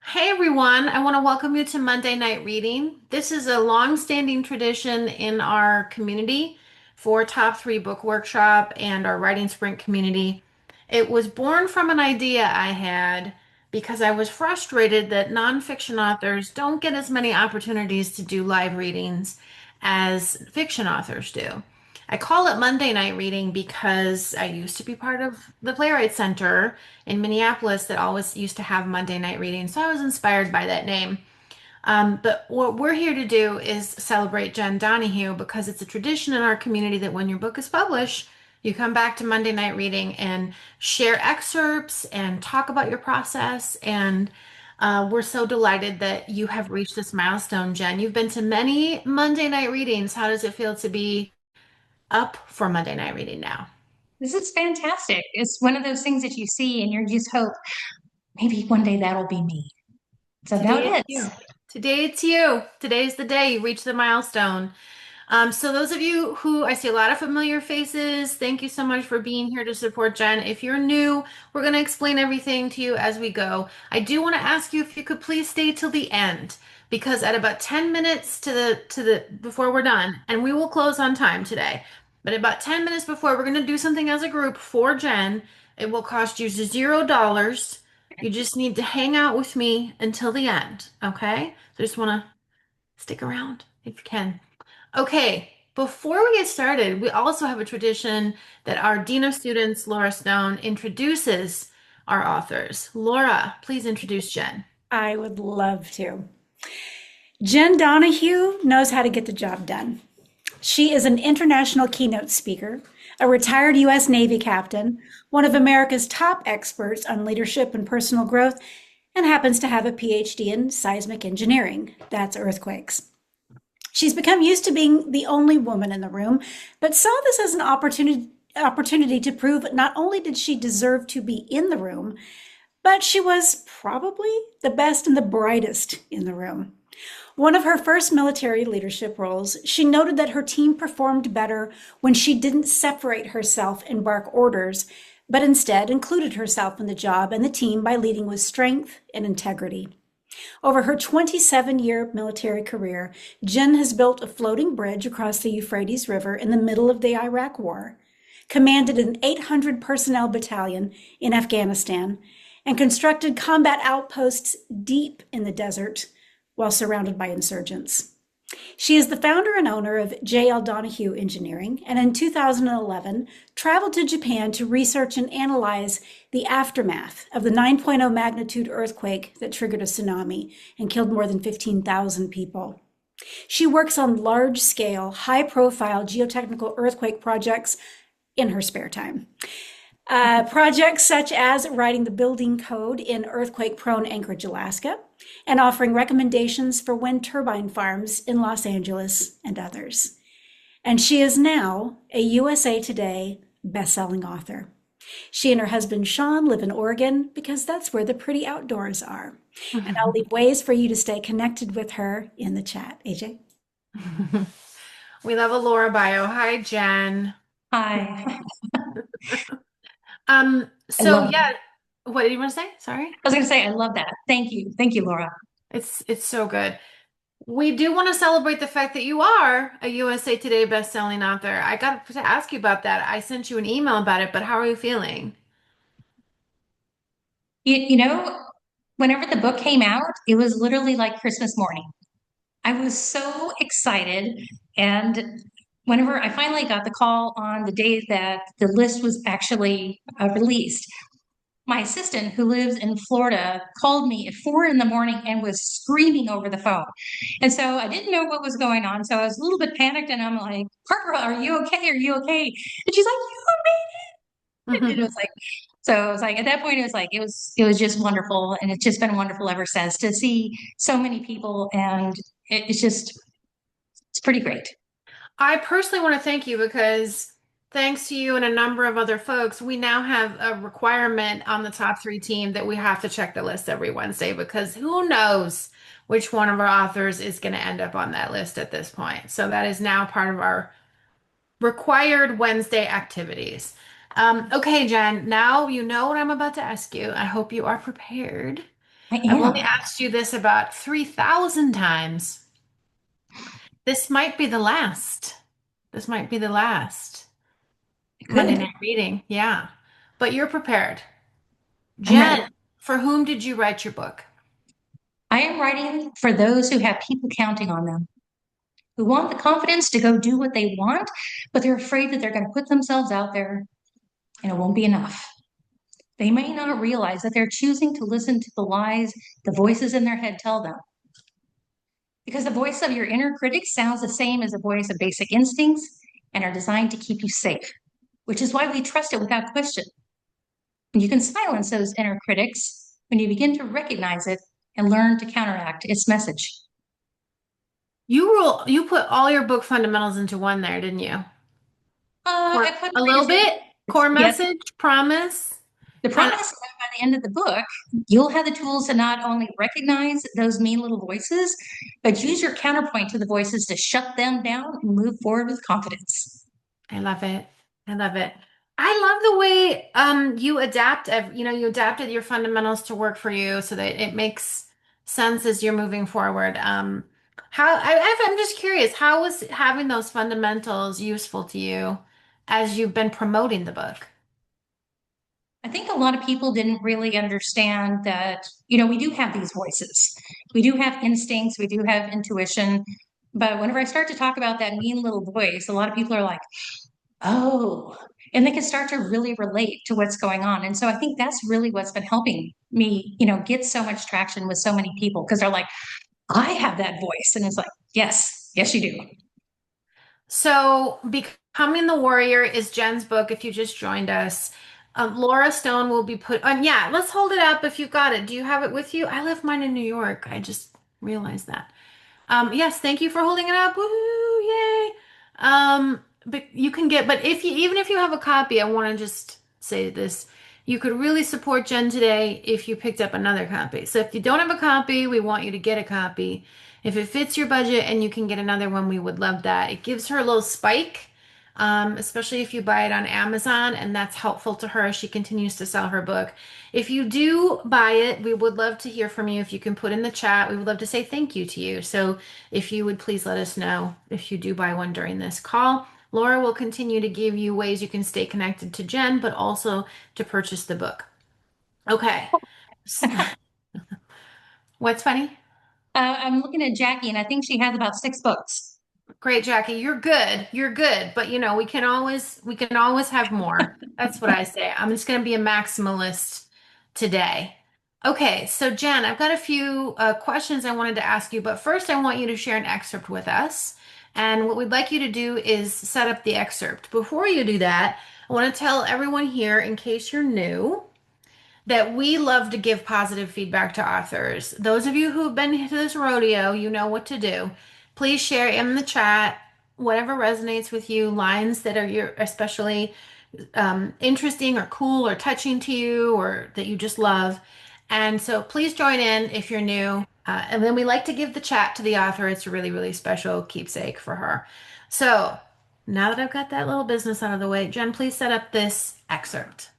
Hey everyone, I want to welcome you to Monday Night Reading. This is a long-standing tradition in our community for Top 3 Book Workshop and our Writing Sprint community. It was born from an idea I had because I was frustrated that nonfiction authors don't get as many opportunities to do live readings as fiction authors do. I call it Monday Night Reading because I used to be part of the Playwright Center in Minneapolis that always used to have Monday night readings. So I was inspired by that name. But what we're here to do is celebrate Jenn Donahue because it's a tradition in our community that when your book is published, you come back to Monday night reading and share excerpts and talk about your process. And we're so delighted that you have reached this milestone, Jenn. You've been to many Monday night readings. How does it feel to be up for Monday night reading now? This is fantastic. It's one of those things that you see and you just hope maybe one day that'll be me. So now Today it it's is. you. Today it's you. Today's the day you reach the milestone. So those of you who I see a lot of familiar faces, thank you so much for being here to support Jen. If you're new, we're going to explain everything to you as we go. I do want to ask you if you could please stay till the end because at about 10 minutes to the before we're done, and we will close on time today. But about 10 minutes before, we're going to do something as a group for Jen. It will cost you $0. You just need to hang out with me until the end, okay? So just want to stick around if you can. Okay, before we get started, we also have a tradition that our Dean of Students, Laura Stone, introduces our authors. Laura, please introduce Jen. I would love to. Jenn Donahue knows how to get the job done. She is an international keynote speaker, a retired U.S. Navy captain, one of America's top experts on leadership and personal growth, and happens to have a PhD in seismic engineering. That's earthquakes. She's become used to being the only woman in the room, but saw this as an opportunity to prove not only did she deserve to be in the room, but she was probably the best and the brightest in the room. One of her first military leadership roles, she noted that her team performed better when she didn't separate herself and bark orders, but instead included herself in the job and the team by leading with strength and integrity. Over her 27-year military career, Jenn has built a floating bridge across the Euphrates River in the middle of the Iraq War, commanded an 800 personnel battalion in Afghanistan, and constructed combat outposts deep in the desert while surrounded by insurgents. She is the founder and owner of J.L. Donahue Engineering, and in 2011 traveled to Japan to research and analyze the aftermath of the 9.0 magnitude earthquake that triggered a tsunami and killed more than 15,000 people. She works on large-scale, high-profile geotechnical earthquake projects in her spare time. Projects such as writing the building code in earthquake-prone Anchorage, Alaska, and offering recommendations for wind turbine farms in Los Angeles and others. And she is now a USA Today best-selling author. She and her husband Sean live in Oregon because that's where the pretty outdoors are. And I'll leave ways for you to stay connected with her in the chat. AJ? We love a Laura bio. Hi, Jen. Hi. I So love that. yeah, what did you want to say? Sorry. I was going to say, I love that. Thank you. Thank you, Laura. It's so good. We do want to celebrate the fact that you are a USA Today best-selling author. I got to ask you about that. I sent you an email about it, but how are you feeling? Whenever the book came out, it was literally like Christmas morning. I was so excited. And whenever I finally got the call on the day that the list was actually released, my assistant who lives in Florida called me at 4 in the morning and was screaming over the phone. And so I didn't know what was going on. So I was a little bit panicked and I'm like, Harper, are you okay? Are you okay? And she's like, you made it. And it was like, so it was like at that point it was just wonderful. And it's just been wonderful ever since to see so many people and it's pretty great. I personally want to thank you because thanks to you and a number of other folks, we now have a requirement on the top 3 team that we have to check the list every Wednesday because who knows which one of our authors is going to end up on that list at this point. So that is now part of our required Wednesday activities. Okay, Jen, now you know what I'm about to ask you. I hope you are prepared. I I've only am. asked you this about 3,000 times. This might be the last. This might be the last Monday Good. night reading. Yeah. But you're prepared. I'm ready. Jen, for whom did you write your book? I am writing for those who have people counting on them, who want the confidence to go do what they want, but they're afraid that they're going to put themselves out there and it won't be enough. They may not realize that they're choosing to listen to the lies the voices in their head tell them. Because the voice of your inner critic sounds the same as the voice of basic instincts and are designed to keep you safe, which is why we trust it without question. And you can silence those inner critics when you begin to recognize it and learn to counteract its message. You put all your book fundamentals into one there, didn't you? I Core, put a the little biggest bit, core yes. message, promise, The kind of. promise is that by the end of the book, you'll have the tools to not only recognize those mean little voices, but use your counterpoint to the voices to shut them down and move forward with confidence. I love it. I love it. I love the way you adapt, you adapted your fundamentals to work for you so that it makes sense as you're moving forward. I'm just curious, how was having those fundamentals useful to you as you've been promoting the book? I think a lot of people didn't really understand that, we do have these voices. We do have instincts, we do have intuition. But whenever I start to talk about that mean little voice, a lot of people are like, oh, and they can start to really relate to what's going on. And so I think that's really what's been helping me, get so much traction with so many people because they're like, I have that voice. And it's like, yes, yes, you do. So, Becoming the Warrior is Jen's book if you just joined us. Laura Stone will be put on. Yeah, let's hold it up if you've got it. Do you have it with you? I left mine in New York. I just realized that. Yes, thank you for holding it up. Woohoo, yay. But you can get, but if you, even if you have a copy, I want to just say this. You could really support Jen today if you picked up another copy. So if you don't have a copy, we want you to get a copy. If it fits your budget and you can get another one, we would love that. It gives her a little spike, especially if you buy it on Amazon, and that's helpful to her as she continues to sell her book. If you do buy it, we would love to hear from you. If you can put in the chat, we would love to say thank you to you. So if you would please let us know if you do buy one during this call. Laura will continue to give you ways you can stay connected to Jen, but also to purchase the book. Okay. What's funny? I'm looking at Jackie, and I think she has about 6 books. Great, Jackie. You're good. You're good. But we can always have more. That's what I say. I'm just going to be a maximalist today. Okay, so Jen, I've got a few questions I wanted to ask you, but first I want you to share an excerpt with us. And what we'd like you to do is set up the excerpt. Before you do that, I want to tell everyone here, in case you're new, that we love to give positive feedback to authors. Those of you who have been to this rodeo, you know what to do. Please share in the chat whatever resonates with you, lines that are your especially interesting or cool or touching to you or that you just love. And so please join in if you're new. And then we like to give the chat to the author. It's a really, really special keepsake for her. So now that I've got that little business out of the way, Jen, please set up this excerpt.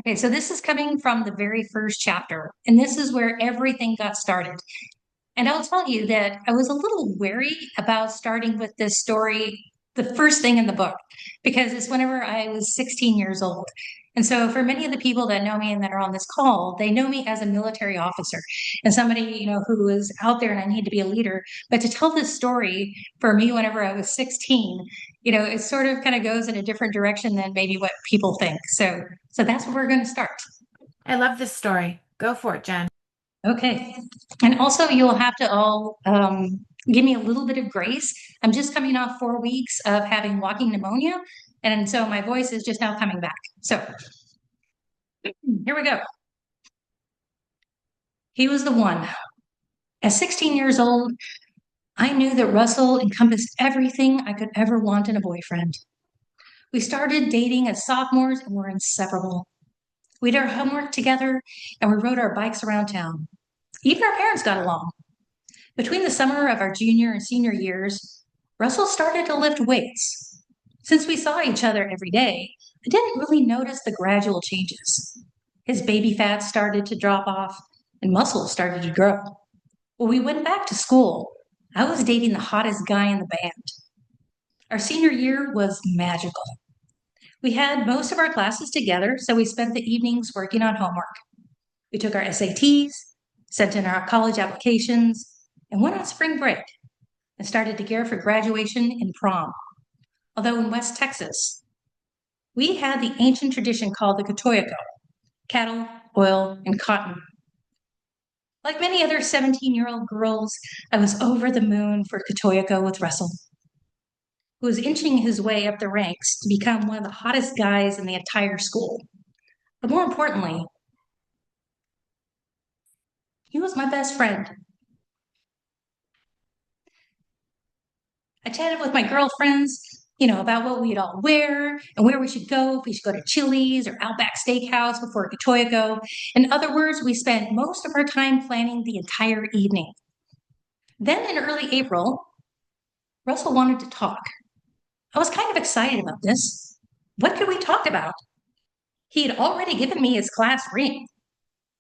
Okay, so this is coming from the very first chapter, and this is where everything got started. And I'll tell you that I was a little wary about starting with this story, the first thing in the book, because it's whenever I was 16 years old. And so for many of the people that know me and that are on this call, they know me as a military officer and somebody, who is out there and I need to be a leader. But to tell this story for me whenever I was 16, it sort of kind of goes in a different direction than maybe what people think. So that's where we're going to start. I love this story. Go for it, Jen. Okay. And also, you'll have to all give me a little bit of grace. I'm just coming off 4 weeks of having walking pneumonia. And so my voice is just now coming back. So here we go. He was the one. At 16 years old, I knew that Russell encompassed everything I could ever want in a boyfriend. We started dating as sophomores and were inseparable. We did our homework together and we rode our bikes around town. Even our parents got along. Between the summer of our junior and senior years, Russell started to lift weights. Since we saw each other every day, I didn't really notice the gradual changes. His baby fat started to drop off, and muscles started to grow. When we went back to school, I was dating the hottest guy in the band. Our senior year was magical. We had most of our classes together, so we spent the evenings working on homework. We took our SATs, sent in our college applications, and went on spring break and started to gear for graduation and prom. Although in West Texas, we had the ancient tradition called the Katoyako, cattle, oil, and cotton. Like many other 17-year-old girls, I was over the moon for Katoyako with Russell, who was inching his way up the ranks to become one of the hottest guys in the entire school. But more importantly, he was my best friend. I chatted with my girlfriends, about what we'd all wear and where we should go, if we should go to Chili's or Outback Steakhouse before Katoyako. In other words, we spent most of our time planning the entire evening. Then in early April, Russell wanted to talk. I was kind of excited about this. What could we talk about? He had already given me his class ring.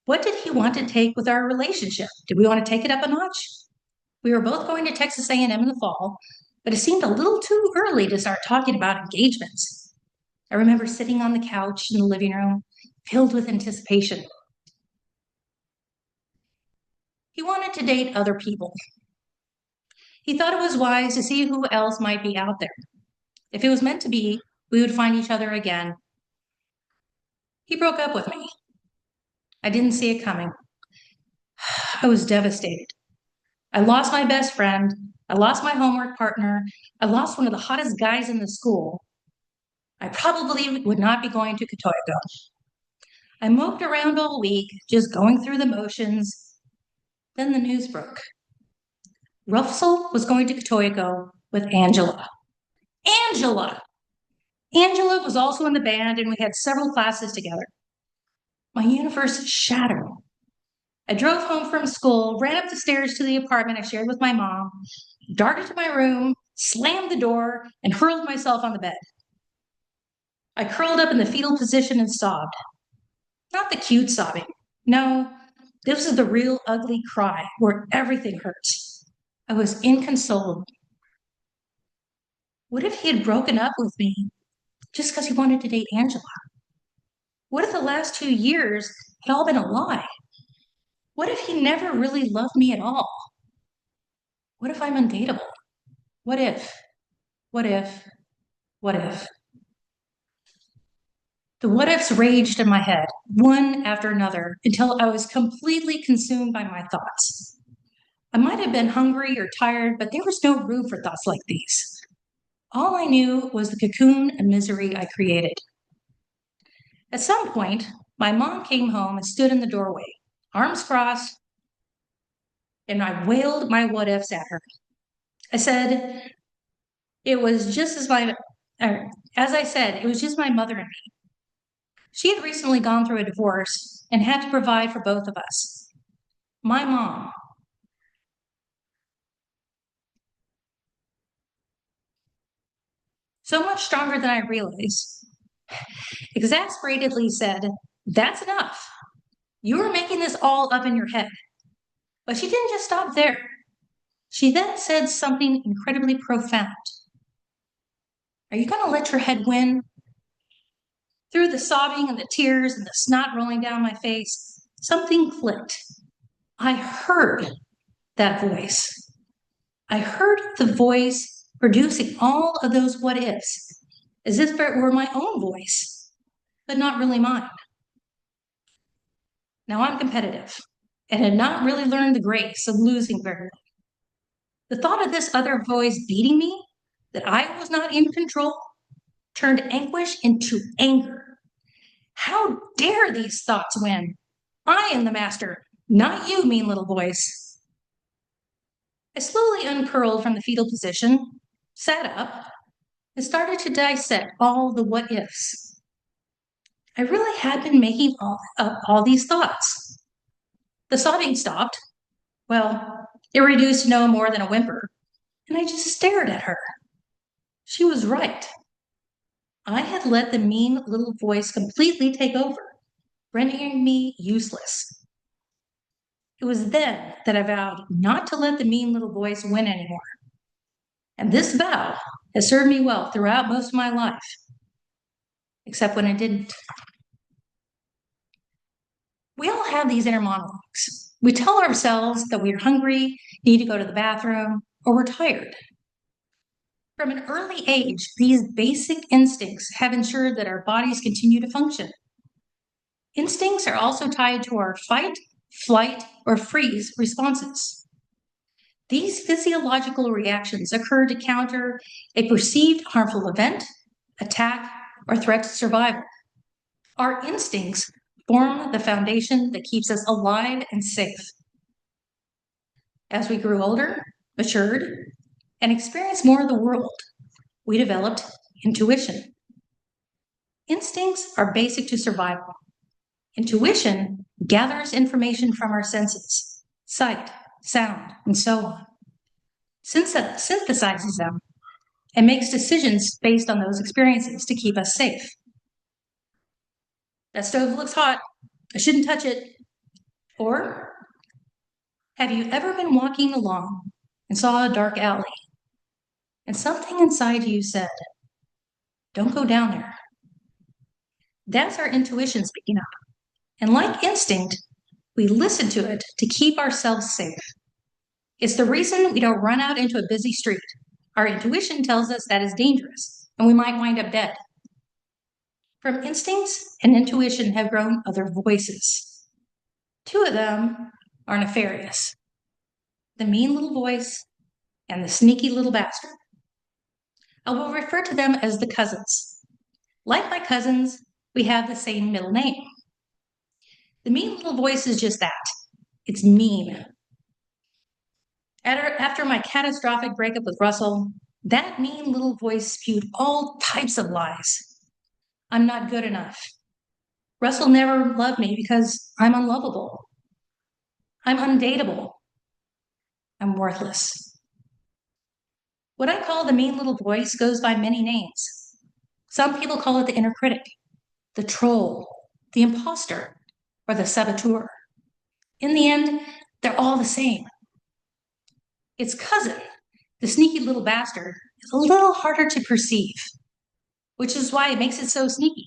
What did he want to take with our relationship? Did we want to take it up a notch? We were both going to Texas A&M in the fall, but it seemed a little too early to start talking about engagements. I remember sitting on the couch in the living room, filled with anticipation. He wanted to date other people. He thought it was wise to see who else might be out there. If it was meant to be, we would find each other again. He broke up with me. I didn't see it coming. I was devastated. I lost my best friend. I lost my homework partner. I lost one of the hottest guys in the school. I probably would not be going to Katoyako. I moped around all week, just going through the motions. Then the news broke. Russell was going to Katoyako with Angela. Angela! Angela was also in the band, and we had several classes together. My universe shattered. I drove home from school, ran up the stairs to the apartment I shared with my mom, darted to my room, slammed the door, and hurled myself on the bed. I curled up in the fetal position and sobbed. Not the cute sobbing. No, this is the real ugly cry where everything hurts. I was inconsolable. What if he had broken up with me just because he wanted to date Angela? What if the last 2 years had all been a lie? What if he never really loved me at all? What if I'm undateable? What if? What if? What if? The what ifs raged in my head, one after another, until I was completely consumed by my thoughts. I might have been hungry or tired, but there was no room for thoughts like these. All I knew was the cocoon and misery I created. At some point, my mom came home and stood in the doorway, arms crossed, and I wailed my what ifs at her. I said, it was just as I said, it was just my mother and me. She had recently gone through a divorce and had to provide for both of us. My mom. So much stronger than I realized, exasperatedly said, "That's enough. You are making this all up in your head." But she didn't just stop there. She then said something incredibly profound. "Are you going to let your head win?" Through the sobbing and the tears and the snot rolling down my face, something clicked. I heard that voice. I heard the voice producing all of those what ifs, as if it were my own voice, but not really mine. Now I'm competitive and had not really learned the grace of losing very well. The thought of this other voice beating me, that I was not in control, turned anguish into anger. How dare these thoughts win? I am the master, not you, mean little voice. I slowly uncurled from the fetal position, sat up, and started to dissect all the what ifs. I really had been making up all these thoughts. The sobbing stopped. Well, it reduced to no more than a whimper, and I just stared at her. She was right. I had let the mean little voice completely take over, rendering me useless. It was then that I vowed not to let the mean little voice win anymore. And this vow has served me well throughout most of my life, except when it didn't. We all have these inner monologues. We tell ourselves that we're hungry, need to go to the bathroom, or we're tired. From an early age, these basic instincts have ensured that our bodies continue to function. Instincts are also tied to our fight, flight, or freeze responses. These physiological reactions occur to counter a perceived harmful event, attack, or threat to survival. Our instincts form the foundation that keeps us alive and safe. As we grew older, matured, and experienced more of the world, we developed intuition. Instincts are basic to survival. Intuition gathers information from our senses, sight, sound, and so on, synthesizes them, and makes decisions based on those experiences to keep us safe. That stove looks hot. I shouldn't touch it. Or, have you ever been walking along and saw a dark alley, and something inside you said, don't go down there? That's our intuition speaking up. And like instinct, we listen to it to keep ourselves safe. It's the reason we don't run out into a busy street. Our intuition tells us that is dangerous, and we might wind up dead. From instincts and intuition have grown other voices. Two of them are nefarious: the mean little voice and the sneaky little bastard. I will refer to them as the cousins. Like my cousins, we have the same middle name. The mean little voice is just that. It's mean. After my catastrophic breakup with Russell, that mean little voice spewed all types of lies. I'm not good enough. Russell never loved me because I'm unlovable. I'm undateable. I'm worthless. What I call the mean little voice goes by many names. Some people call it the inner critic, the troll, the imposter, or the saboteur. In the end, they're all the same. Its cousin, the sneaky little bastard, is a little harder to perceive, which is why it makes it so sneaky.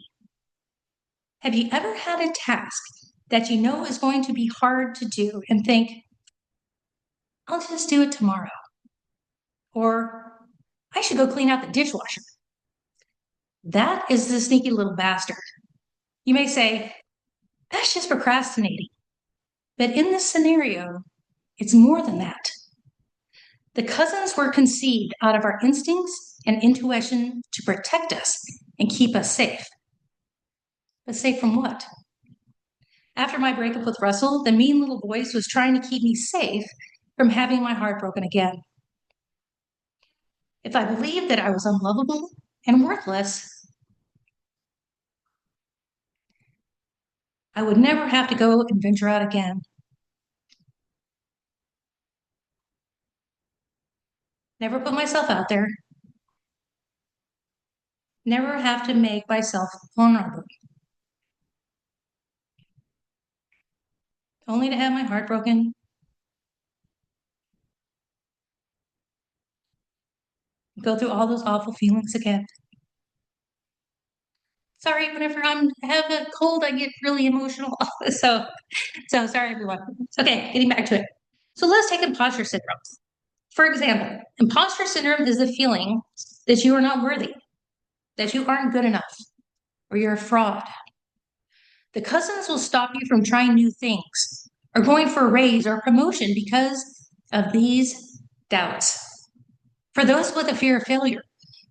Have you ever had a task that you know is going to be hard to do and think, I'll just do it tomorrow? Or, I should go clean out the dishwasher. That is the sneaky little bastard. You may say, that's just procrastinating. But in this scenario, it's more than that. The cousins were conceived out of our instincts and intuition to protect us and keep us safe. But safe from what? After my breakup with Russell, the mean little voice was trying to keep me safe from having my heart broken again. If I believed that I was unlovable and worthless, I would never have to go and venture out again. Never put myself out there. Never have to make myself vulnerable. Only to have my heart broken. Go through all those awful feelings again. Sorry, whenever I have a cold, I get really emotional. So sorry, everyone. Okay, getting back to it. So let's take imposter syndrome. For example, imposter syndrome is the feeling that you are not worthy, that you aren't good enough, or you're a fraud. The cousins will stop you from trying new things or going for a raise or a promotion because of these doubts. For those with a fear of failure,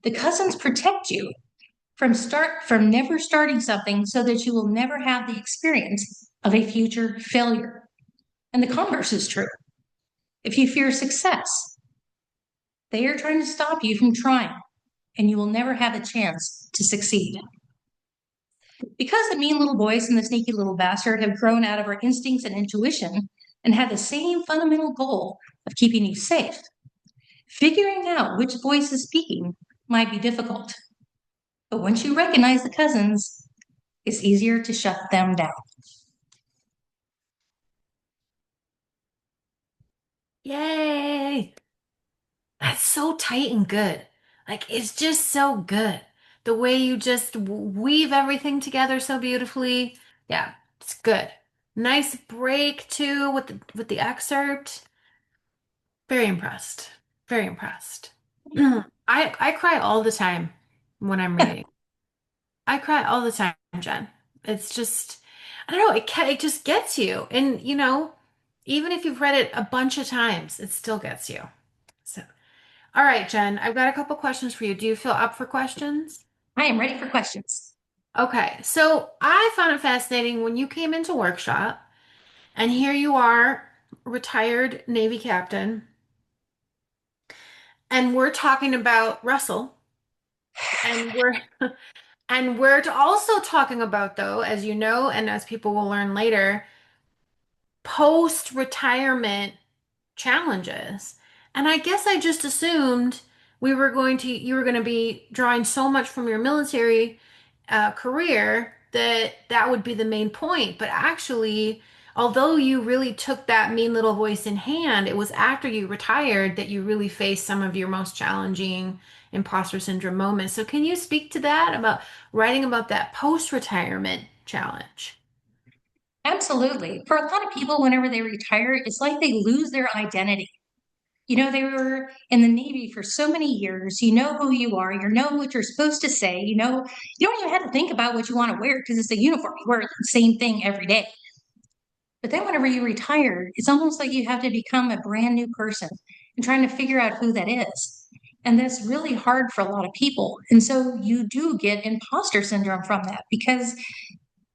the cousins protect you from never starting something so that you will never have the experience of a future failure. And the converse is true. If you fear success, they are trying to stop you from trying, and you will never have a chance to succeed. Because the mean little voice and the sneaky little bastard have grown out of our instincts and intuition and have the same fundamental goal of keeping you safe, figuring out which voice is speaking might be difficult. But once you recognize the cousins, it's easier to shut them down. Yay! That's so tight and good. Like it's just so good. The way you just weave everything together so beautifully. Yeah, it's good. Nice break too with the excerpt. Very impressed. Very impressed. I cry all the time when I'm reading. I cry all the time, Jen. It's just I don't know, it just gets you. And even if you've read it a bunch of times, it still gets you. So all right, Jen, I've got a couple questions for you. Do you feel up for questions? I am ready for questions. Okay, so I found it fascinating when you came into workshop, and here you are, retired Navy captain, and we're talking about Russell, and we're also talking about, though, as you know, and as people will learn later, post-retirement challenges. And I guess I just assumed you were going to be drawing so much from your military career that that would be the main point. But actually, although you really took that mean little voice in hand, it was after you retired that you really faced some of your most challenging imposter syndrome moments. So can you speak to that about writing about that post-retirement challenge? Absolutely. For a lot of people, whenever they retire, it's like they lose their identity. You know, they were in the Navy for so many years. You know who you are. You know what you're supposed to say. You don't even have to think about what you want to wear because it's a uniform. You wear the same thing every day. But then whenever you retire, it's almost like you have to become a brand new person and trying to figure out who that is. And that's really hard for a lot of people. And so you do get imposter syndrome from that because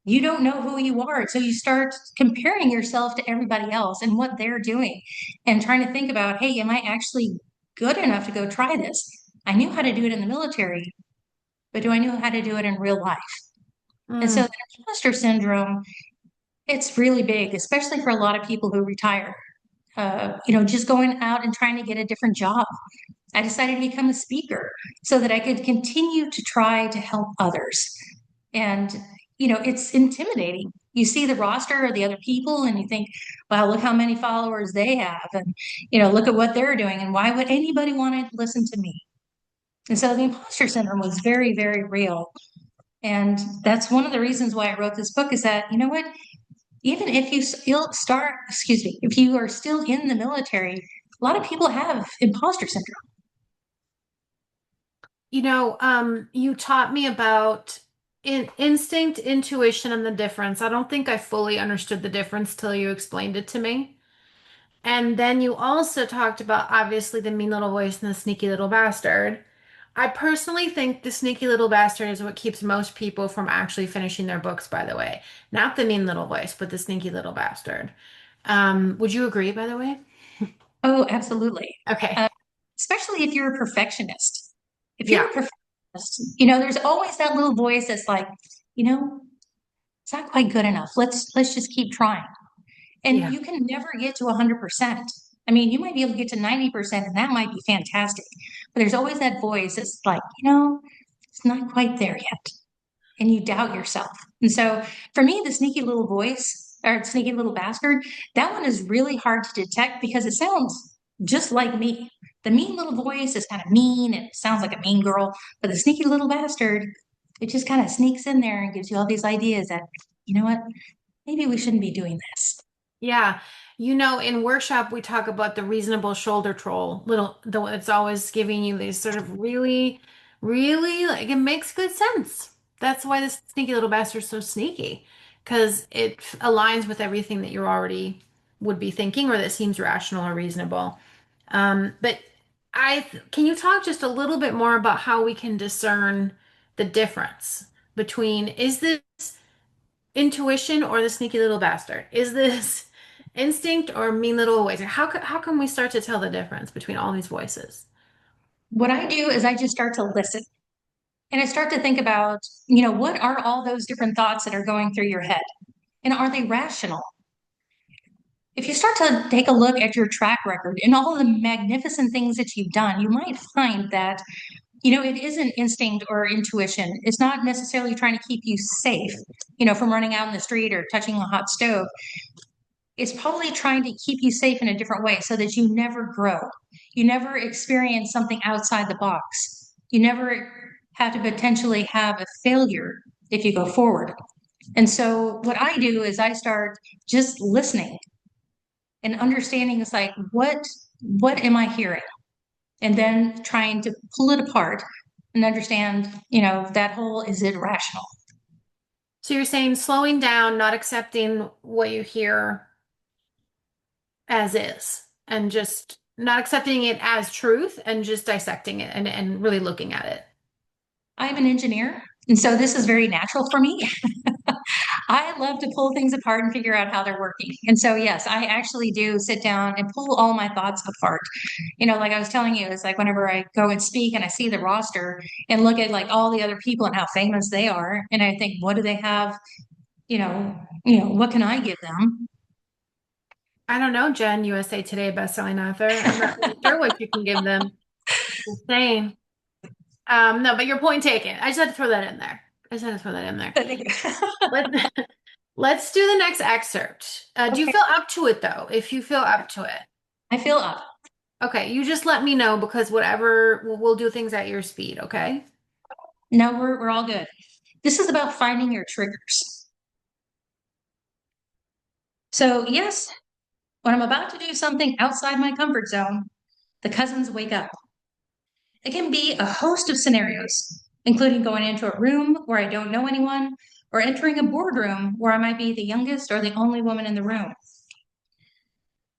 you don't know who you are. So you start comparing yourself to everybody else and what they're doing and trying to think about, hey, am I actually good enough to go try this? I knew how to do it in the military, but do I know how to do it in real life? And so Mm, the imposter syndrome, it's really big, especially for a lot of people who retire. Just going out and trying to get a different job. I decided to become a speaker so that I could continue to try to help others. And, it's intimidating. You see the roster of the other people and you think, wow, look how many followers they have. And, look at what they're doing. And why would anybody want to listen to me? And so the imposter syndrome was very, very real. And that's one of the reasons why I wrote this book is that, you know what? Even if you still start, excuse me, if you are still in the military, a lot of people have imposter syndrome. you taught me about instinct, intuition, and the difference. I don't think I fully understood the difference till you explained it to me. And then you also talked about obviously the mean little voice and the sneaky little bastard. I personally think the sneaky little bastard is what keeps most people from actually finishing their books, by the way. Not the mean little voice, but the sneaky little bastard. Would you agree, by the way? Oh, absolutely. Okay. Uh, Especially if you're a perfectionist. If you're Yeah. a perfectionist, there's always that little voice that's like, you know, it's not quite good enough. Let's just keep trying. And Yeah. you can never get to 100%. I mean, you might be able to get to 90%, and that might be fantastic. But there's always that voice that's like, it's not quite there yet. And you doubt yourself. And so for me, the sneaky little voice or sneaky little bastard, that one is really hard to detect because it sounds just like me. The mean little voice is kind of mean and it sounds like a mean girl, but the sneaky little bastard, it just kind of sneaks in there and gives you all these ideas that, you know what, maybe we shouldn't be doing this. Yeah. In workshop, we talk about the reasonable shoulder troll. It's always giving you these sort of really, really, like, it makes good sense. That's why this sneaky little bastard's so sneaky, because it aligns with everything that you already would be thinking or that seems rational or reasonable. But can you talk just a little bit more about how we can discern the difference between is this intuition or the sneaky little bastard? Is this instinct or mean little voice? How can we start to tell the difference between all these voices? What I do is I just start to listen and I start to think about, what are all those different thoughts that are going through your head? And are they rational? If you start to take a look at your track record and all the magnificent things that you've done, you might find that, it isn't instinct or intuition. It's not necessarily trying to keep you safe, from running out in the street or touching a hot stove. It's probably trying to keep you safe in a different way so that you never grow. You never experience something outside the box. You never have to potentially have a failure if you go forward. And so what I do is I start just listening and understanding is like, what am I hearing? And then trying to pull it apart and understand, that whole is it rational? So you're saying slowing down, not accepting what you hear as is, and just not accepting it as truth and just dissecting it and really looking at it. I'm an engineer, and so this is very natural for me. I love to pull things apart and figure out how they're working. And so, yes, I actually do sit down and pull all my thoughts apart. Like I was telling you, it's like whenever I go and speak and I see the roster and look at like all the other people and how famous they are, and I think, what do they have? What can I give them? I don't know, Jen, USA Today bestselling author. I'm not really sure what you can give them. Just saying. No, but your point taken. I just had to throw that in there. I just had to throw that in there. Let, let's do the next excerpt. Do you Okay. feel up to it though? If you feel up to it. I feel up. Okay, you just let me know because whatever, we'll do things at your speed, okay? No, we're all good. This is about finding your triggers. So, yes, when I'm about to do something outside my comfort zone, the cousins wake up. It can be a host of scenarios, including going into a room where I don't know anyone, or entering a boardroom where I might be the youngest or the only woman in the room.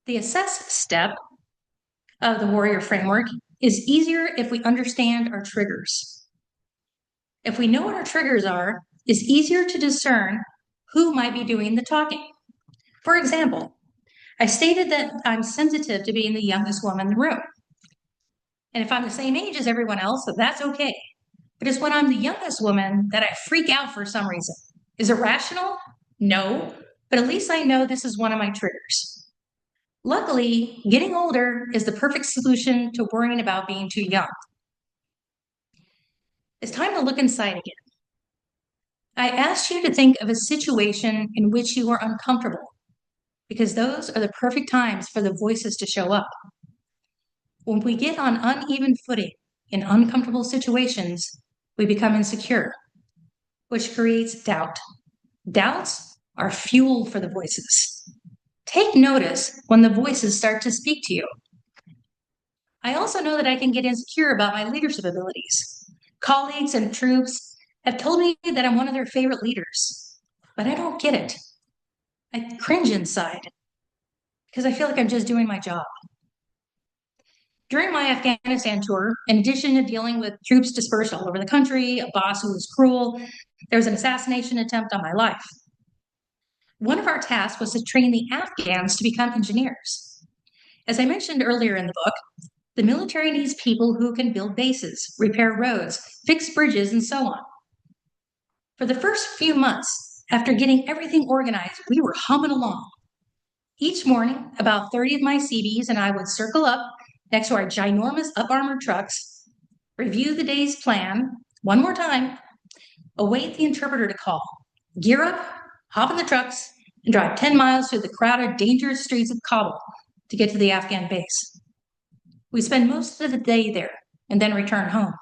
The assess step of the warrior framework is easier if we understand our triggers. If we know what our triggers are, it's easier to discern who might be doing the talking. For example, I stated that I'm sensitive to being the youngest woman in the room. And if I'm the same age as everyone else, that's okay. But it's when I'm the youngest woman that I freak out for some reason. Is it rational? No, but at least I know this is one of my triggers. Luckily, getting older is the perfect solution to worrying about being too young. It's time to look inside again. I asked you to think of a situation in which you are uncomfortable, because those are the perfect times for the voices to show up. When we get on uneven footing in uncomfortable situations, we become insecure, which creates doubt. Doubts are fuel for the voices. Take notice when the voices start to speak to you. I also know that I can get insecure about my leadership abilities. Colleagues and troops have told me that I'm one of their favorite leaders, but I don't get it. I cringe inside because I feel like I'm just doing my job. During my Afghanistan tour, in addition to dealing with troops dispersed all over the country, a boss who was cruel, there was an assassination attempt on my life. One of our tasks was to train the Afghans to become engineers. As I mentioned earlier in the book, the military needs people who can build bases, repair roads, fix bridges, and so on. For the first few months, after getting everything organized, we were humming along. Each morning, about 30 of my CDs and I would circle up next to our ginormous up-armored trucks, review the day's plan one more time, await the interpreter to call, gear up, hop in the trucks, and drive 10 miles through the crowded, dangerous streets of Kabul to get to the Afghan base. We spend most of the day there and then return home.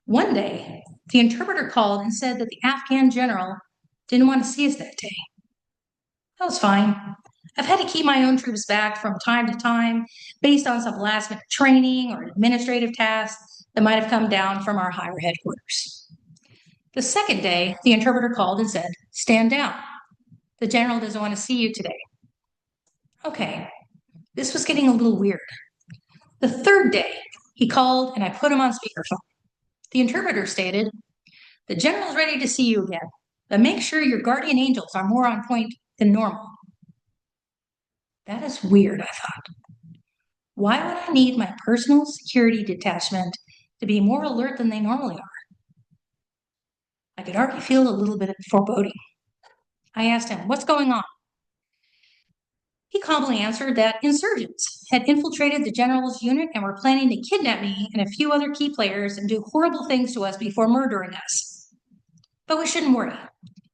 One day, the interpreter called and said that the Afghan general didn't want to see us that day. That was fine. I've had to keep my own troops back from time to time based on some last minute training or administrative tasks that might have come down from our higher headquarters. The second day, the interpreter called and said, "Stand down. The general doesn't want to see you today." Okay, this was getting a little weird. The third day, he called and I put him on speakerphone. The interpreter stated, "The general's ready to see you again, but make sure your guardian angels are more on point than normal." That is weird, I thought. Why would I need my personal security detachment to be more alert than they normally are? I could already feel a little bit of foreboding. I asked him, "What's going on?" He calmly answered that insurgents had infiltrated the general's unit and were planning to kidnap me and a few other key players and do horrible things to us before murdering us. But we shouldn't worry.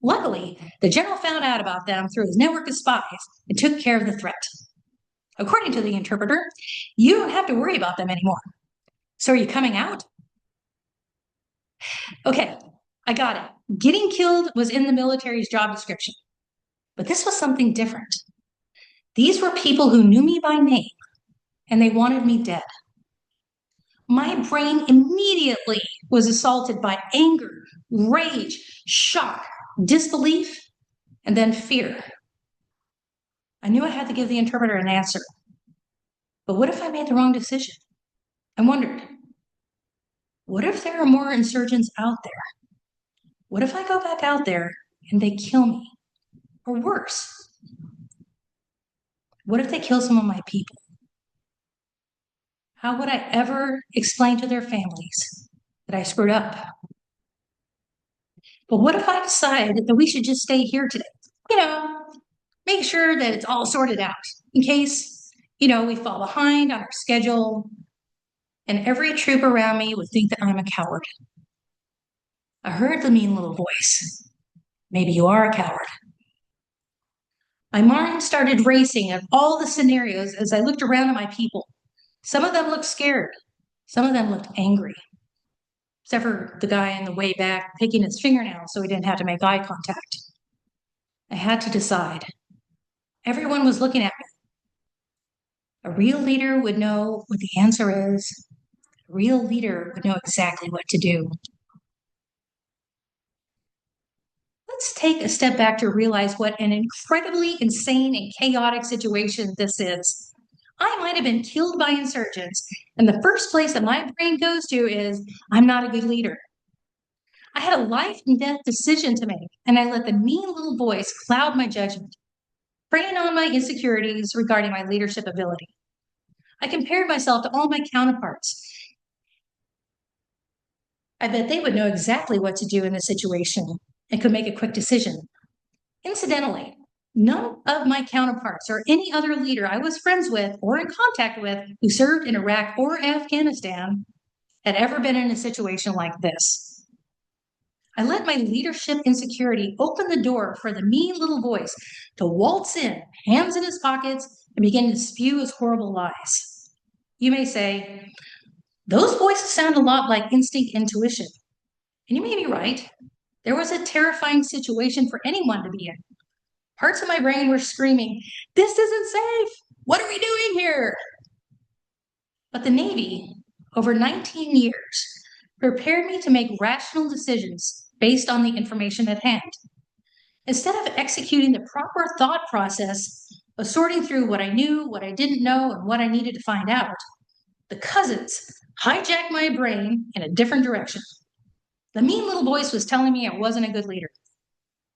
Luckily, the general found out about them through his network of spies and took care of the threat. According to the interpreter, you don't have to worry about them anymore. So are you coming out? Okay, I got it. Getting killed was in the military's job description, but this was something different. These were people who knew me by name, and they wanted me dead. My brain immediately was assaulted by anger, rage, shock, disbelief, and then fear. I knew I had to give the interpreter an answer. But what if I made the wrong decision? I wondered, what if there are more insurgents out there? What if I go back out there and they kill me? Or worse, what if they kill some of my people? How would I ever explain to their families that I screwed up? But what if I decide that we should just stay here today? You know, make sure that it's all sorted out in case, we fall behind on our schedule and every troop around me would think that I'm a coward. I heard the mean little voice. Maybe you are a coward. My mind started racing at all the scenarios as I looked around at my people. Some of them looked scared. Some of them looked angry. Except for the guy in the way back picking his fingernails so he didn't have to make eye contact. I had to decide. Everyone was looking at me. A real leader would know what the answer is. A real leader would know exactly what to do. Let's take a step back to realize what an incredibly insane and chaotic situation this is. I might have been killed by insurgents, and the first place that my brain goes to is, I'm not a good leader. I had a life and death decision to make, and I let the mean little voice cloud my judgment, preying on my insecurities regarding my leadership ability. I compared myself to all my counterparts. I bet they would know exactly what to do in this situation and could make a quick decision. Incidentally, none of my counterparts or any other leader I was friends with or in contact with who served in Iraq or Afghanistan had ever been in a situation like this. I let my leadership insecurity open the door for the mean little voice to waltz in, hands in his pockets, and begin to spew his horrible lies. You may say, those voices sound a lot like instinct intuition. And you may be right. There was a terrifying situation for anyone to be in. Parts of my brain were screaming, this isn't safe. What are we doing here? But the Navy, over 19 years, prepared me to make rational decisions based on the information at hand. Instead of executing the proper thought process of sorting through what I knew, what I didn't know, and what I needed to find out, the cousins hijacked my brain in a different direction. The mean little voice was telling me I wasn't a good leader.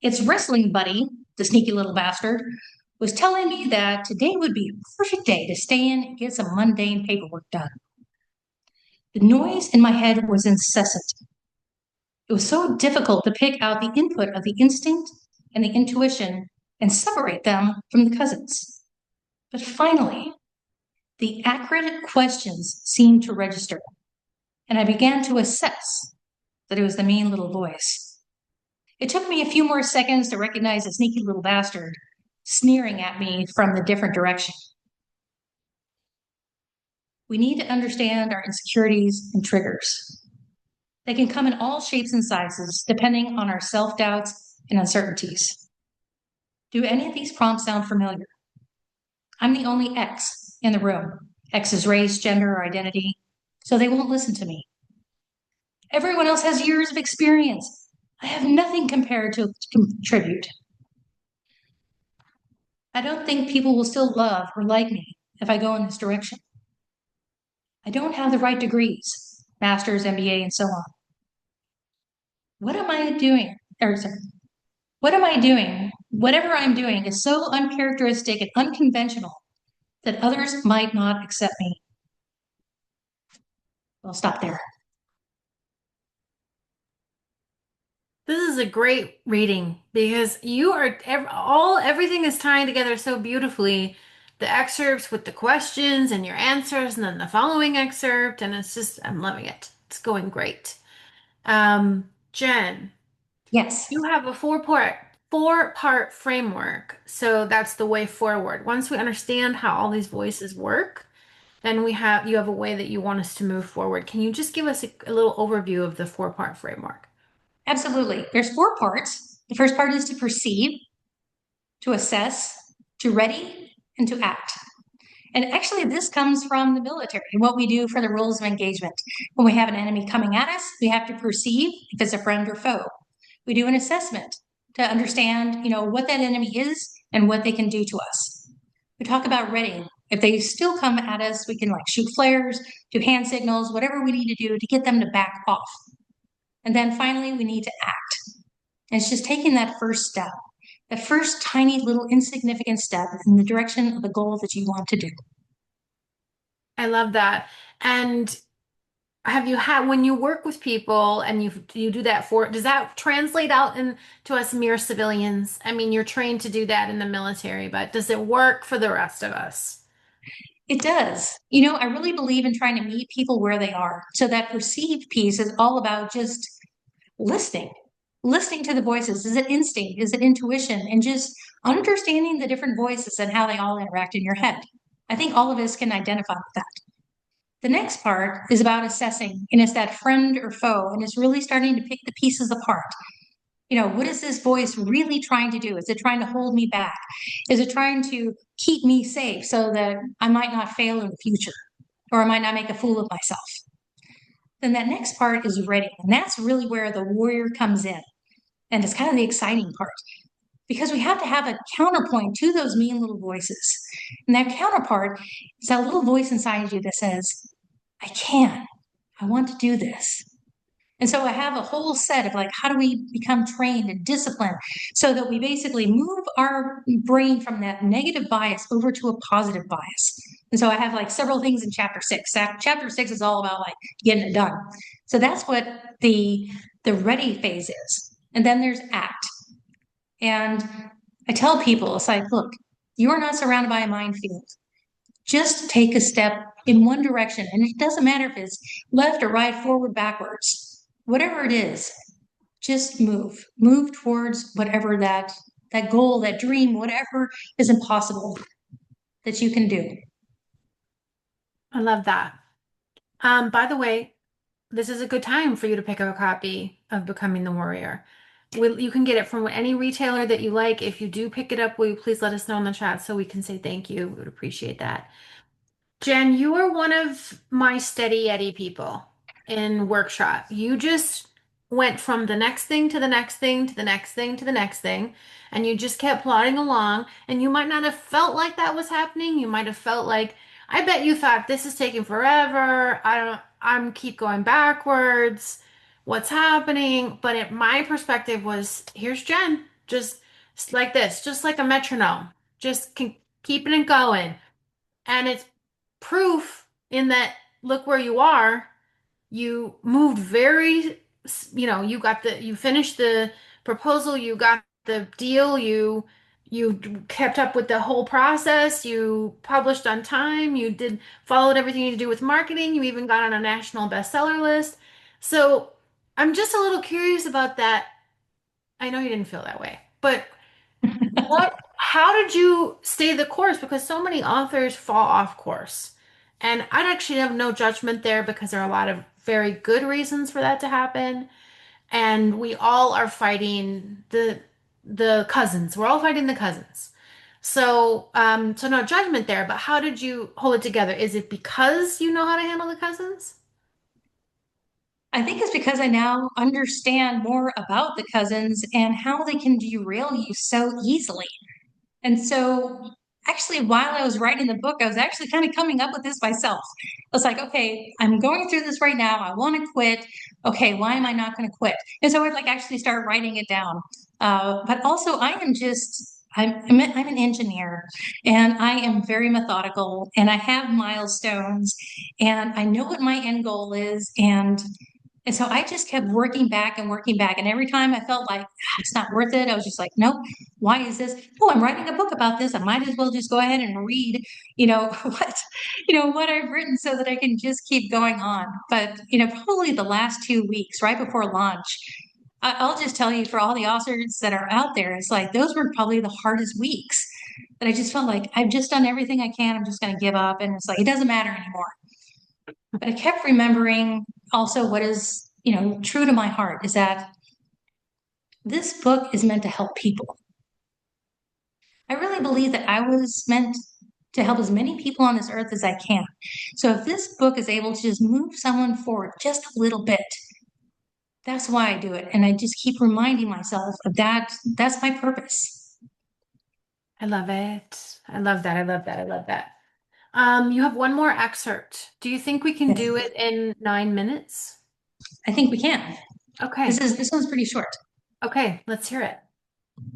Its wrestling buddy, the sneaky little bastard, was telling me that today would be a perfect day to stay in and get some mundane paperwork done. The noise in my head was incessant. It was so difficult to pick out the input of the instinct and the intuition and separate them from the cousins. But finally, the accurate questions seemed to register, and I began to assess that it was the mean little voice. It took me a few more seconds to recognize the sneaky little bastard sneering at me from the different direction. We need to understand our insecurities and triggers. They can come in all shapes and sizes, depending on our self-doubts and uncertainties. Do any of these prompts sound familiar? I'm the only X in the room. X is race, gender, or identity, so they won't listen to me. Everyone else has years of experience. I have nothing compared to contribute. I don't think people will still love or like me if I go in this direction. I don't have the right degrees, master's, MBA, and so on. What am I doing? What am I doing? Whatever I'm doing is so uncharacteristic and unconventional that others might not accept me. I'll stop there. This is a great reading because you are everything is tying together so beautifully. The excerpts with the questions and your answers, and then the following excerpt, and I'm loving it. It's going great. Jenn, Yes, You have a four part framework. So that's the way forward. Once we understand how all these voices work, then you have a way that you want us to move forward. Can you just give us a little overview of the four-part framework? absolutely. There's four parts. The first part is to perceive, to assess, to ready, and to act. And actually, this comes from the military, what we do for the rules of engagement. When we have an enemy coming at us, we have to perceive if it's a friend or foe. We do an assessment to understand, what that enemy is and what they can do to us. We talk about readying. If they still come at us, we can like shoot flares, do hand signals, whatever we need to do to get them to back off. And then finally, we need to act. And it's just taking that first step, that first tiny little insignificant step in the direction of the goal that you want to do. I love that. And have you had when you work with people and you do that does that translate out into us mere civilians? I mean, you're trained to do that in the military, but does it work for the rest of us? It does. I really believe in trying to meet people where they are. So that perceived piece is all about just listening, listening to the voices. Is it instinct? Is it intuition? And just understanding the different voices and how they all interact in your head. I think all of us can identify with that. The next part is about assessing, and it's that friend or foe, and it's really starting to pick the pieces apart. What is this voice really trying to do? Is it trying to hold me back? Is it trying to keep me safe so that I might not fail in the future or I might not make a fool of myself? Then that next part is ready. And that's really where the warrior comes in. And it's kind of the exciting part because we have to have a counterpoint to those mean little voices. And that counterpart is that little voice inside you that says, I can, I want to do this. And so I have a whole set of like, how do we become trained and disciplined so that we basically move our brain from that negative bias over to a positive bias. And so I have like several things in chapter 6. Chapter 6 is all about like getting it done. So that's what the ready phase is. And then there's act. And I tell people, it's like, look, you are not surrounded by a minefield. Just take a step in one direction. And it doesn't matter if it's left or right, forward, backwards, whatever it is, just move towards whatever that goal, that dream, whatever is impossible that you can do. I love that. By the way, this is a good time for you to pick up a copy of Becoming the Warrior. You can get it from any retailer that you like. If you do pick it up, will you please let us know in the chat so we can say thank you? We would appreciate that. Jen, you are one of my steady Eddie people in workshop. You just went from the next thing to the next thing to the next thing to the next thing, and you just kept plodding along. And you might not have felt like that was happening. You might have felt like, I bet you thought this is taking forever. I'm keep going backwards. What's happening? But my perspective was, here's Jen, just like this, just like a metronome, just keeping it going. And it's proof in that look where you are. You moved you finished the proposal, you got the deal, you kept up with the whole process, you published on time, followed everything you need to do with marketing, you even got on a national bestseller list. So I'm just a little curious about that. I know you didn't feel that way, but how did you stay the course? Because so many authors fall off course. And I'd actually have no judgment there because there are a lot of very good reasons for that to happen. And we all are fighting the cousins. We're all fighting the cousins. So no judgment there, but how did you hold it together? Is it because you know how to handle the cousins? I think it's because I now understand more about the cousins and how they can derail you so easily. And so, actually, while I was writing the book, I was actually kind of coming up with this myself. I was like, okay, I'm going through this right now. I want to quit. Okay, why am I not going to quit? And so I'd like actually start writing it down. But also, I'm an engineer and I am very methodical and I have milestones and I know what my end goal is. And so I just kept working back and working back. And every time I felt like it's not worth it, I was just like, nope, why is this? Oh, I'm writing a book about this. I might as well just go ahead and read, what I've written so that I can just keep going on. But, probably the last 2 weeks, right before launch, I'll just tell you, for all the authors that are out there, it's like those were probably the hardest weeks that I just felt like I've just done everything I can. I'm just going to give up. And it's like, it doesn't matter anymore. But I kept remembering also what is, true to my heart is that this book is meant to help people. I really believe that I was meant to help as many people on this earth as I can. So if this book is able to just move someone forward just a little bit, that's why I do it. And I just keep reminding myself of that. That's my purpose. I love it. I love that. I love that. I love that. You have one more excerpt. Do you think we can Yes. do it in 9 minutes? I think we can. Okay. This one's pretty short. Okay, let's hear it.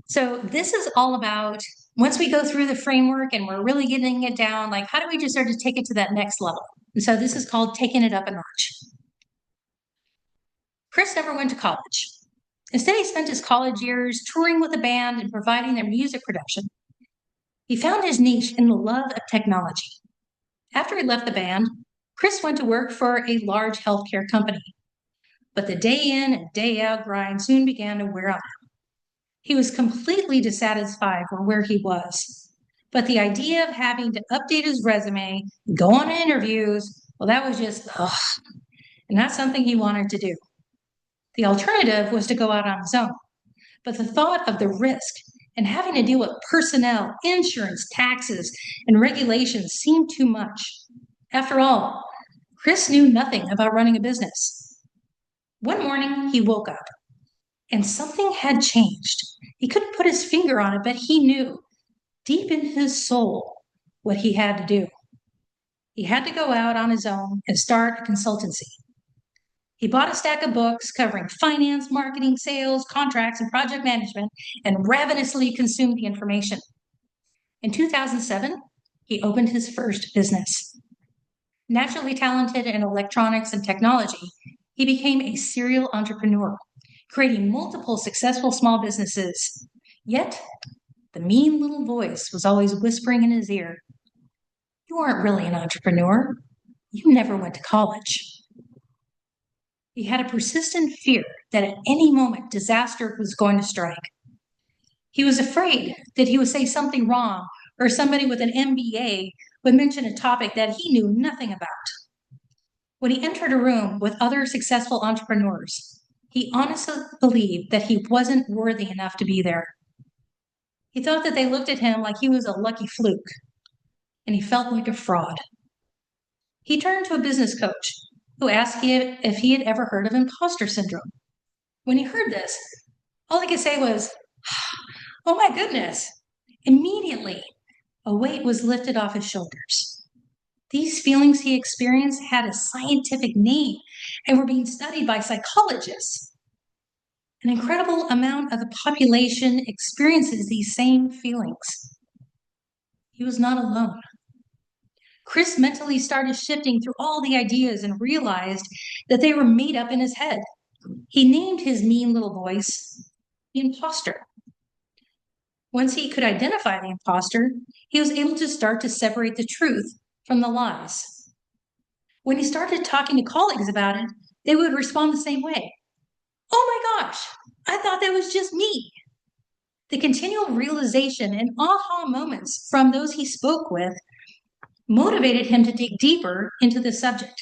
So this is all about once we go through the framework and we're really getting it down, like how do we just start to take it to that next level? And so this is called taking it up a notch. Chris never went to college. Instead, he spent his college years touring with a band and providing their music production. He found his niche in the love of technology. After he left the band, Chris went to work for a large healthcare company. But the day in and day out grind soon began to wear on him. He was completely dissatisfied with where he was. But the idea of having to update his resume, go on interviews, well, that was just, ugh, and not something he wanted to do. The alternative was to go out on his own. But the thought of the risk and having to deal with personnel, insurance, taxes, and regulations seemed too much. After all, Chris knew nothing about running a business. One morning, he woke up and something had changed. He couldn't put his finger on it, but he knew deep in his soul what he had to do. He had to go out on his own and start a consultancy. He bought a stack of books covering finance, marketing, sales, contracts, and project management, and ravenously consumed the information. In 2007, he opened his first business. Naturally talented in electronics and technology, he became a serial entrepreneur, creating multiple successful small businesses. Yet, the mean little voice was always whispering in his ear, "You aren't really an entrepreneur. You never went to college." He had a persistent fear that at any moment disaster was going to strike. He was afraid that he would say something wrong or somebody with an MBA would mention a topic that he knew nothing about. When he entered a room with other successful entrepreneurs, he honestly believed that he wasn't worthy enough to be there. He thought that they looked at him like he was a lucky fluke, and he felt like a fraud. He turned to a business coach who asked him if he had ever heard of imposter syndrome. When he heard this, all he could say was, "Oh my goodness." Immediately, a weight was lifted off his shoulders. These feelings he experienced had a scientific name and were being studied by psychologists. An incredible amount of the population experiences these same feelings. He was not alone. Chris mentally started shifting through all the ideas and realized that they were made up in his head. He named his mean little voice the imposter. Once he could identify the imposter, he was able to start to separate the truth from the lies. When he started talking to colleagues about it, they would respond the same way. "Oh my gosh, I thought that was just me." The continual realization and aha moments from those he spoke with motivated him to dig deeper into the subject.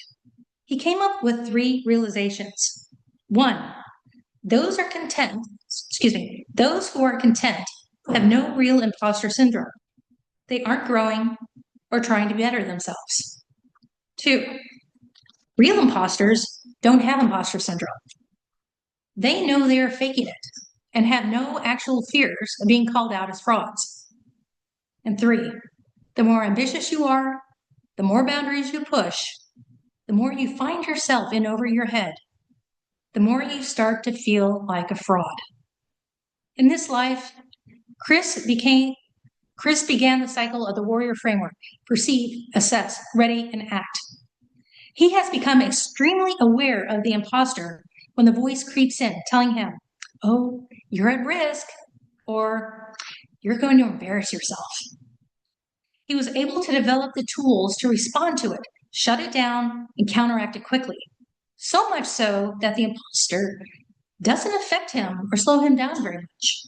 He came up with 3 realizations. 1, those who are content have no real imposter syndrome. They aren't growing or trying to better themselves. 2, real imposters don't have imposter syndrome. They know they are faking it and have no actual fears of being called out as frauds. And 3, the more ambitious you are, the more boundaries you push, the more you find yourself in over your head, the more you start to feel like a fraud. In this life, Chris began the cycle of the warrior framework: perceive, assess, ready, and act. He has become extremely aware of the imposter when the voice creeps in, telling him, "Oh, you're at risk," or "You're going to embarrass yourself." He was able to develop the tools to respond to it, shut it down, and counteract it quickly. So much so that the imposter doesn't affect him or slow him down very much.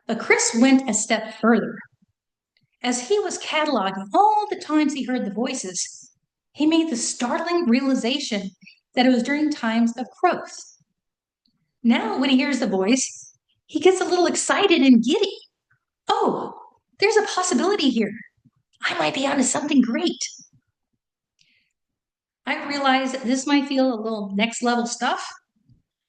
But Chris went a step further. As he was cataloging all the times he heard the voices, he made the startling realization that it was during times of growth. Now, when he hears the voice, he gets a little excited and giddy. Oh, there's a possibility here. I might be onto something great. I realize that this might feel a little next level stuff,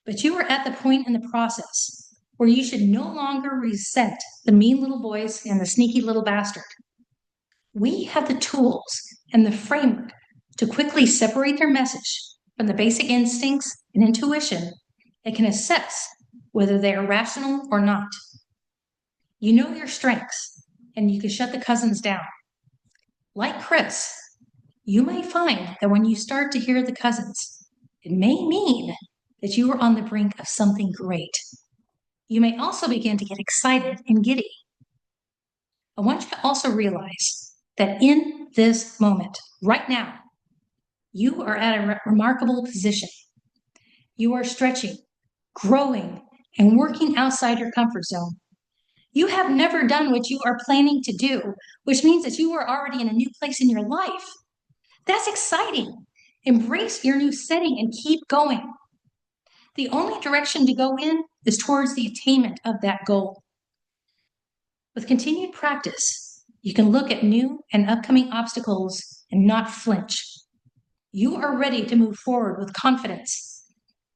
but you are at the point in the process where you should no longer resent the mean little voice and the sneaky little bastard. We have the tools and the framework to quickly separate their message from the basic instincts and intuition that can assess whether they are rational or not. You know your strengths, and you can shut the cousins down. Like Chris, you might find that when you start to hear the cousins, it may mean that you are on the brink of something great. You may also begin to get excited and giddy. I want you to also realize that in this moment, right now, you are at a remarkable position. You are stretching, growing, and working outside your comfort zone. You have never done what you are planning to do, which means that you are already in a new place in your life. That's exciting. Embrace your new setting and keep going. The only direction to go in is towards the attainment of that goal. With continued practice, you can look at new and upcoming obstacles and not flinch. You are ready to move forward with confidence.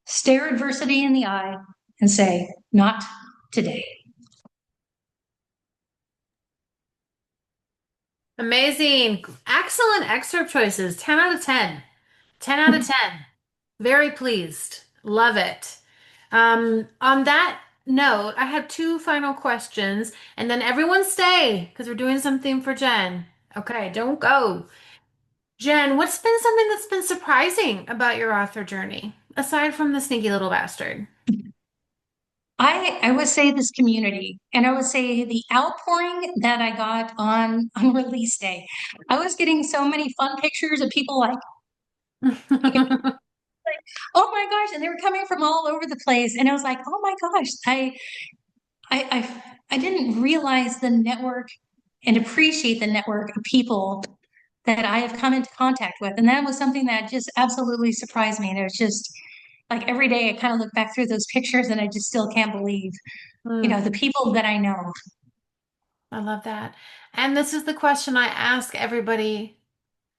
Stare adversity in the eye and say, not today. Amazing. Excellent excerpt choices. 10 out of 10. 10 out of 10. Very pleased. Love it. On that note, I have two final questions, and then everyone stay because we're doing something for Jen. Okay, don't go. Jen, what's been something that's been surprising about your author journey, aside from the sneaky little bastard? I would say this community, and I would say the outpouring that I got on release day. I was getting so many fun pictures of people like, oh my gosh, and they were coming from all over the place, and I was like, oh my gosh, I didn't realize the network and appreciate the network of people that I have come into contact with, and that was something that just absolutely surprised me. And it was just like every day I kind of look back through those pictures, and I just still can't believe, Hmm, the people that I know. I love that. And this is the question I ask everybody,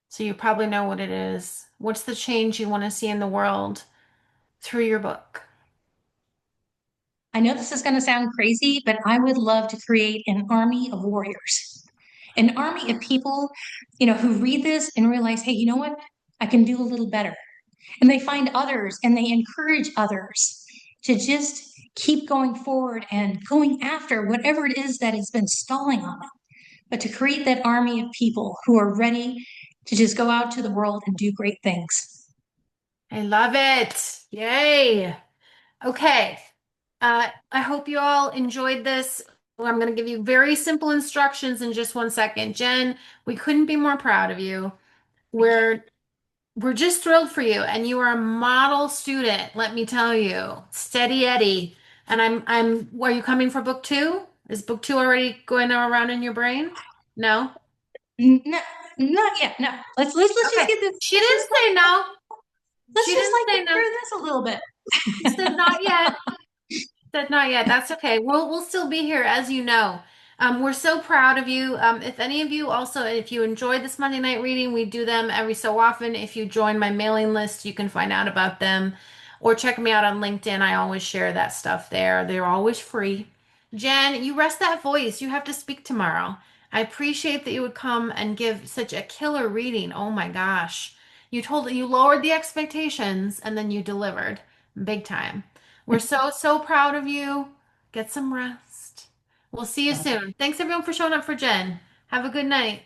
so you probably know what it is. What's the change you want to see in the world through your book? I know this is going to sound crazy, but I would love to create an army of warriors, an army of people, who read this and realize, hey, you know what? I can do a little better. And they find others and they encourage others to just keep going forward and going after whatever it is that has been stalling on them, but to create that army of people who are ready to just go out to the world and do great things. I love it. Yay. Okay. I hope you all enjoyed this. Well, I'm going to give you very simple instructions in just 1 second. Jen, we couldn't be more proud of you. We're we're just thrilled for you, and you are a model student, let me tell you. Steady Eddie. And are you coming for book two? Is book two already going around in your brain? No? No, not yet. No, let's just Okay. get this. She didn't say no. Let's She just didn't like say get no. through this a little bit. She said not yet. Said not yet. That's okay. We'll still be here, as you know. We're so proud of you. If any of you also, if you enjoyed this Monday night reading, we do them every so often. If you join my mailing list, you can find out about them, or check me out on LinkedIn. I always share that stuff there. They're always free. Jen, you rest that voice. You have to speak tomorrow. I appreciate that you would come and give such a killer reading. Oh my gosh. You lowered the expectations and then you delivered big time. We're so proud of you. Get some rest. We'll see you soon. Thanks everyone for showing up for Jen. Have a good night.